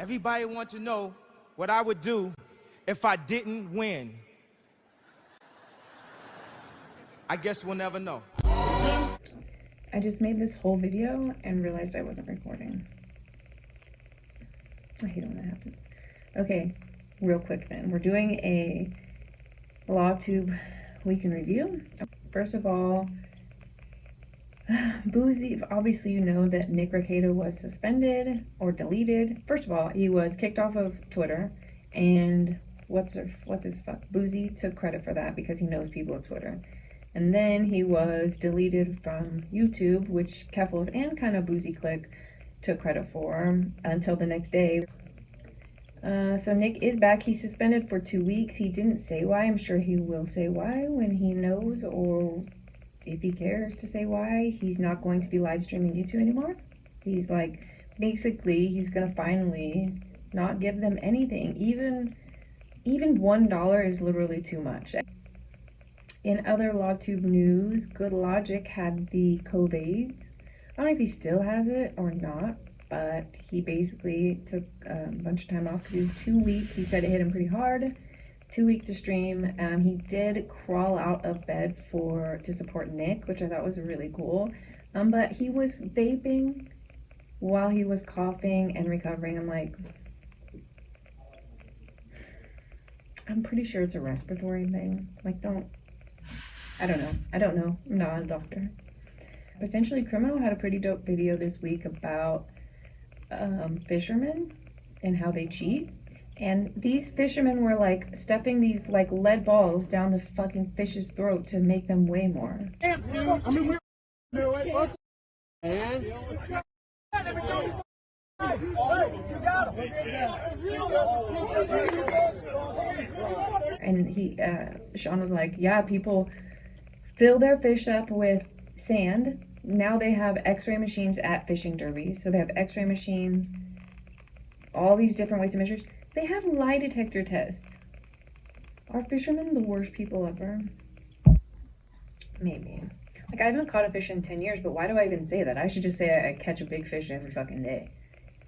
Everybody wants to know what I would do if I didn't win. I guess we'll never know. I just made this whole video and realized I wasn't recording. I hate when that happens. Okay, real quick then. We're doing a LawTube week in review. First of all, Bouzy, obviously you know that Rekieta was suspended or deleted. First of all, he was kicked off of Twitter, and Bouzy took credit for that because he knows people at Twitter. And then he was deleted from YouTube, which Keffals and kind of Bouzy clique took credit for until the next day. So Nick is back. He's suspended for 2 weeks. He didn't say why. I'm sure he will say why when he knows, or if he cares to say why. He's not going to be live streaming YouTube anymore. He's like, basically, he's gonna finally not give them anything. Even $1 is literally too much. In other LawTube news, Good Logic had the COVIDs. I don't know if he still has it or not, but he basically took a bunch of time off because he was 2 weak. He said it hit him pretty hard. 2 weeks to stream. He did crawl out of bed to support Nick, which I thought was really cool. But he was vaping while he was coughing and recovering. I'm pretty sure it's a respiratory thing. I don't know. I'm not a doctor. Potentially Criminal had a pretty dope video this week about fishermen and how they cheat. And these fishermen were like stepping these like lead balls down the fucking fish's throat to make them weigh more. And Sean was like, yeah, people fill their fish up with sand. Now they have x-ray machines at fishing derbies. So they have x-ray machines, all these different weights and measures. They have lie detector tests. Are fishermen the worst people ever? Maybe. Like, I haven't caught a fish in 10 years, but why do I even say that? I should just say I catch a big fish every fucking day.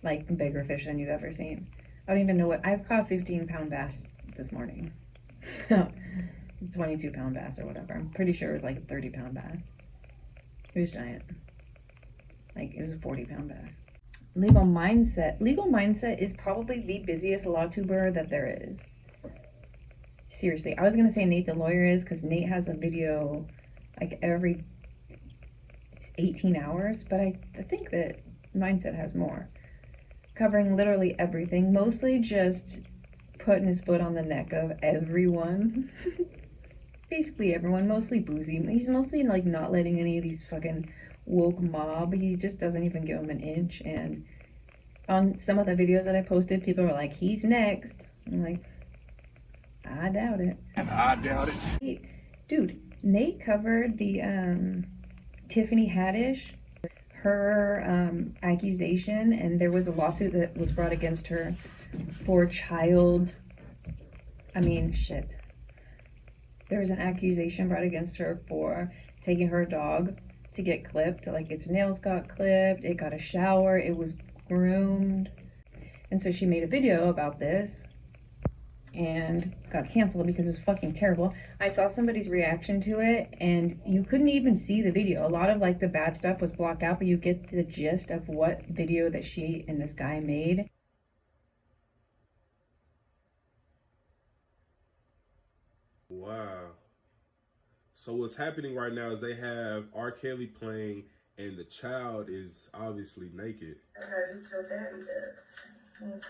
Like, bigger fish than you've ever seen. I don't even know what. I've caught a 15-pound bass this morning. 22-pound bass or whatever. I'm pretty sure it was like a 30-pound bass. It was giant. Like, it was a 40-pound bass. Legal Mindset is probably the busiest LawTuber that there is. Seriously, I was gonna say Nate the Lawyer is, because Nate has a video like every 18 hours, but I think that Mindset has more, covering literally everything, mostly just putting his foot on the neck of everyone. Basically everyone, mostly Bouzy. He's mostly like not letting any of these fucking woke mob, he just doesn't even give him an inch. And on some of the videos that I posted, people were like, he's next. I'm like, I doubt it. I doubt it. Dude, Nate covered the Tiffany Haddish, her accusation, and there was a lawsuit that was brought against her for there was an accusation brought against her for taking her dog to get clipped. Like, its nails got clipped, it got a shower, it was groomed. And so she made a video about this and got canceled because it was fucking terrible. I saw somebody's reaction to it and you couldn't even see the video. A lot of like the bad stuff was blocked out, but you get the gist of what video that she and this guy made. Wow. So what's happening right now is they have R. Kelly playing and the child is obviously naked. I heard it's your daddy there. Sweetheart,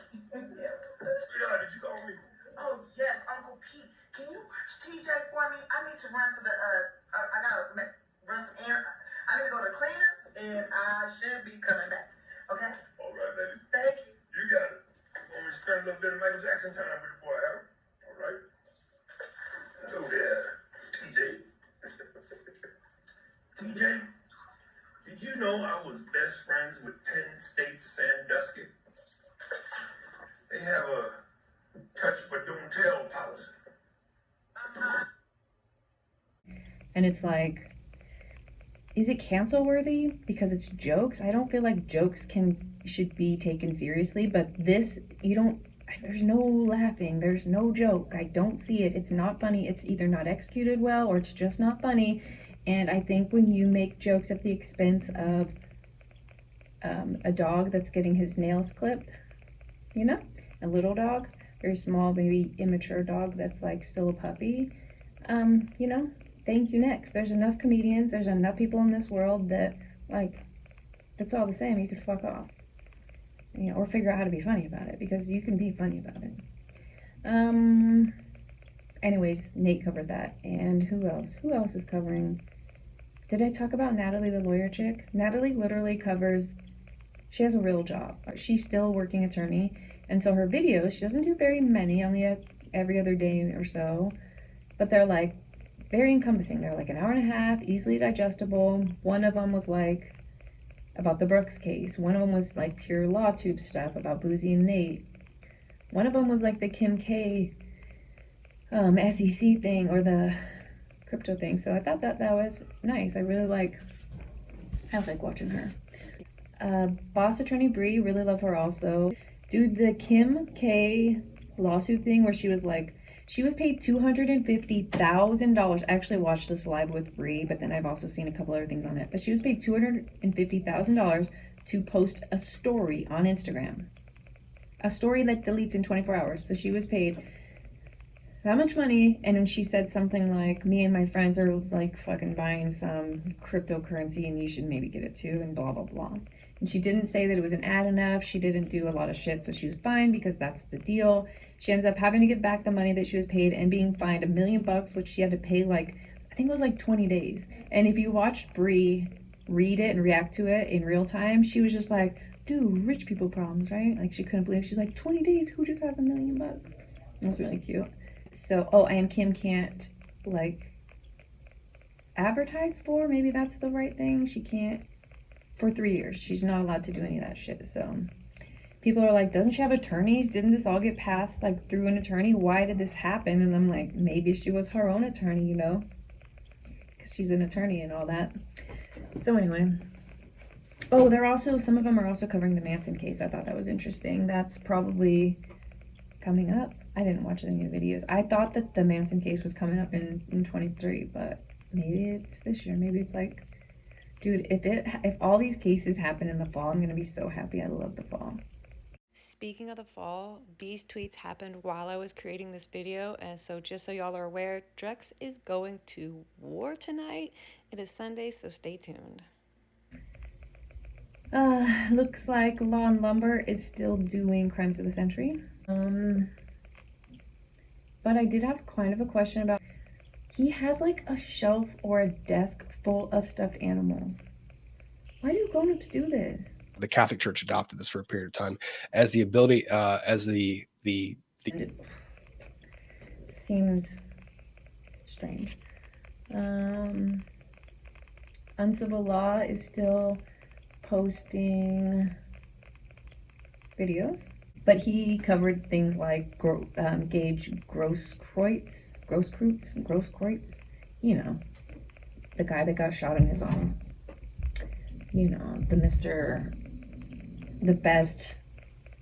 did you call me? Oh, yes, Uncle Pete. Can you watch TJ for me? I need to run to the, I gotta run some errands. I need to go to Cleaners, and I should be coming back. Okay? All right, baby. Thank you. You got it. Want me to spend a little bit of Michael Jackson time with the boy, huh? All right. Hello there, TJ. TJ, did you know I was best friends with Penn State Sandusky? They have a touch but don't tell policy. And it's like, is it cancel worthy because it's jokes? I don't feel like jokes can should be taken seriously, but this, there's no laughing, there's no joke. I don't see it. It's not funny. It's either not executed well or it's just not funny. And I think when you make jokes at the expense of a dog that's getting his nails clipped, you know, a little dog, very small, maybe immature dog that's like still a puppy, you know, thank you, next. There's enough comedians, there's enough people in this world that, like, that's all the same. You could fuck off, you know, or figure out how to be funny about it, because you can be funny about it. Anyways, Nate covered that. And who else is covering? Did I talk about Natalie, the lawyer chick? Natalie literally covers, she has a real job. She's still a working attorney, and so her videos, she doesn't do very many, only every other day or so, but they're like very encompassing. They're like an hour and a half, easily digestible. One of them was like about the Brooks case. One of them was like pure LawTube stuff about Bouzy and Nate. One of them was like the Kim K SEC thing, or the crypto thing. So I thought that was nice. I like watching her. Boss attorney Bree, really love her also. Dude, the Kim K lawsuit thing where she was like, she was paid $250,000. I actually watched this live with Bree, but then I've also seen a couple other things on it. But she was paid $250,000 to post a story on Instagram. A story that deletes in 24 hours. So she was paid that much money, and then she said something like, me and my friends are like fucking buying some cryptocurrency and you should maybe get it too, and blah blah blah. And she didn't say that it was an ad enough. She didn't do a lot of shit, so she was fine because that's the deal. She ends up having to give back the money that she was paid and being fined $1 million, which she had to pay like, I think it was like 20 days. And if you watched Bree read it and react to it in real time, she was just like, dude, rich people problems, right? Like, she couldn't believe it. She's like, 20 days, who just has $1 million? It was really cute. So, oh, and Kim can't like advertise for, maybe that's the right thing. She can't, for 3 years. She's not allowed to do any of that shit. So people are like, doesn't she have attorneys? Didn't this all get passed like through an attorney? Why did this happen? And I'm like, maybe she was her own attorney, you know, because she's an attorney and all that. So anyway, oh, they're also, some of them are also covering the Manson case. I thought that was interesting. That's probably coming up. I didn't watch any of the videos. I thought that the Manson case was coming up in 23, but maybe it's this year. Maybe it's like, dude, if all these cases happen in the fall, I'm gonna be so happy. I love the fall. Speaking of the fall, these tweets happened while I was creating this video, and so just so y'all are aware, Drex is going to war tonight. It is Sunday, so stay tuned. Looks like Law and Lumber is still doing Crimes of the Century. But I did have kind of a question about, he has like a shelf or a desk full of stuffed animals. Why do grown-ups do this? The Catholic Church adopted this for a period of time as the ability, as the seems strange. Uncivil Law is still posting videos, but he covered things like Gage Grosskreutz, you know, the guy that got shot in his arm, you know, the best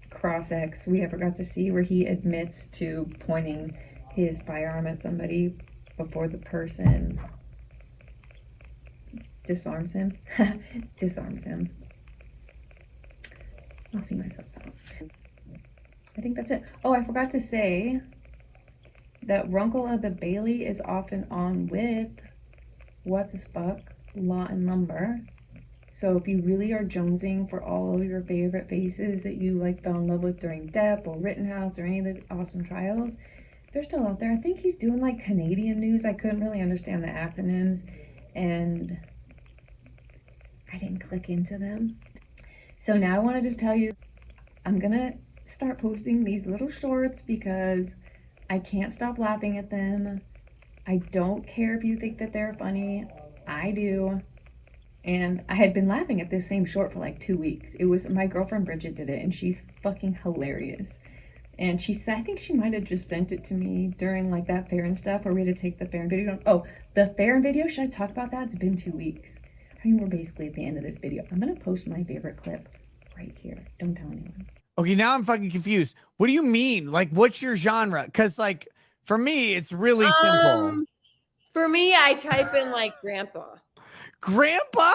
cross-ex we ever got to see, where he admits to pointing his firearm at somebody before the person disarms him. I'll see myself out. I think that's it. Oh, I forgot to say that Runkle of the Bailey is often on with Law and Lumber. So if you really are jonesing for all of your favorite faces that you like fell in love with during Depp or Rittenhouse or any of the awesome trials, they're still out there. I think he's doing like Canadian news. I couldn't really understand the acronyms and I didn't click into them. So now I want to just tell you, I'm gonna start posting these little shorts because I can't stop laughing at them. I don't care if you think that they're funny. I do. And I had been laughing at this same short for like 2 weeks. It was, my girlfriend Bridget did it and she's fucking hilarious. And she said, I think she might have just sent it to me during like that fair and stuff, where we had to take the fair and video. Oh, the fair and video, should I talk about that? It's been 2 weeks. I mean, we're basically at the end of this video. I'm gonna post my favorite clip right here. Don't tell anyone. Okay, now I'm fucking confused. What do you mean? Like, what's your genre? Because, like, for me, it's really simple. For me, I type in, like, grandpa. Grandpa?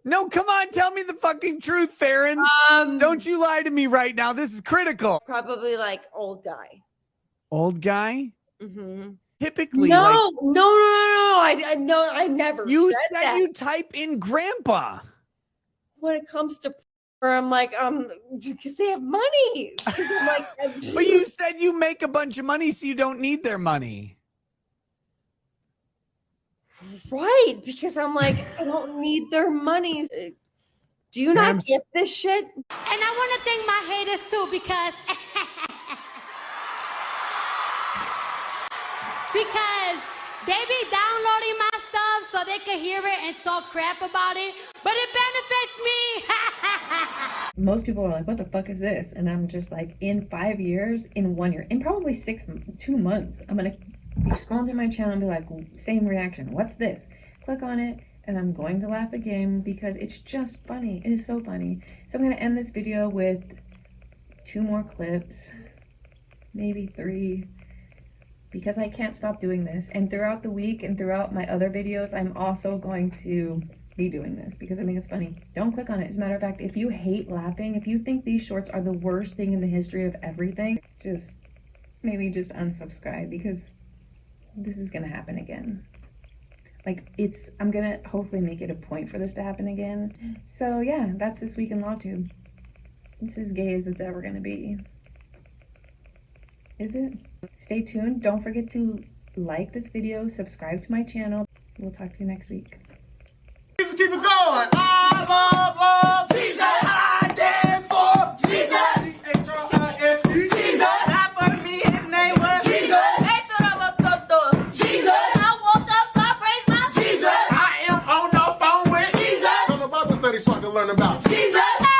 No, come on, tell me the fucking truth, Farron. Don't you lie to me right now. This is critical. Probably, like, old guy. Old guy? Mm-hmm. Typically, no, like, no. I never you said said that. you type in grandpa. When it comes to, I'm like, because they have money. 'Cause I'm like, But you said you make a bunch of money, so you don't need their money. right? Because I'm like, I don't need their money. Do you not get this shit? And I want to thank my haters too, because they be downloading my stuff so they can hear it and talk crap about it, but it benefits me. Most people are like, what the fuck is this? And I'm just like, in 5 years, in 1 year, in probably 2 months, I'm gonna be scrolling through my channel and be like, same reaction. What's this? Click on it, and I'm going to laugh again because it's just funny. It is so funny. So I'm gonna end this video with 2 more clips, maybe 3, because I can't stop doing this. And throughout the week and throughout my other videos, I'm also going to be doing this because I think it's funny. Don't click on it. As a matter of fact, if you hate laughing, if you think these shorts are the worst thing in the history of everything, maybe just unsubscribe, because this is gonna happen again. Like, I'm gonna hopefully make it a point for this to happen again. So yeah, that's this week in LawTube. It's as gay as it's ever gonna be. Is it? Stay tuned. Don't forget to like this video, subscribe to my channel. We'll talk to you next week. Jesus, keep it going. I love Jesus. I dance for Jesus. C-H-R-I-S-E. Jesus. Not for me, his name was Jesus. Jesus. I woke up, so I praise my Jesus. I am on the phone with Jesus. From the Bible study so I can learn about Jesus.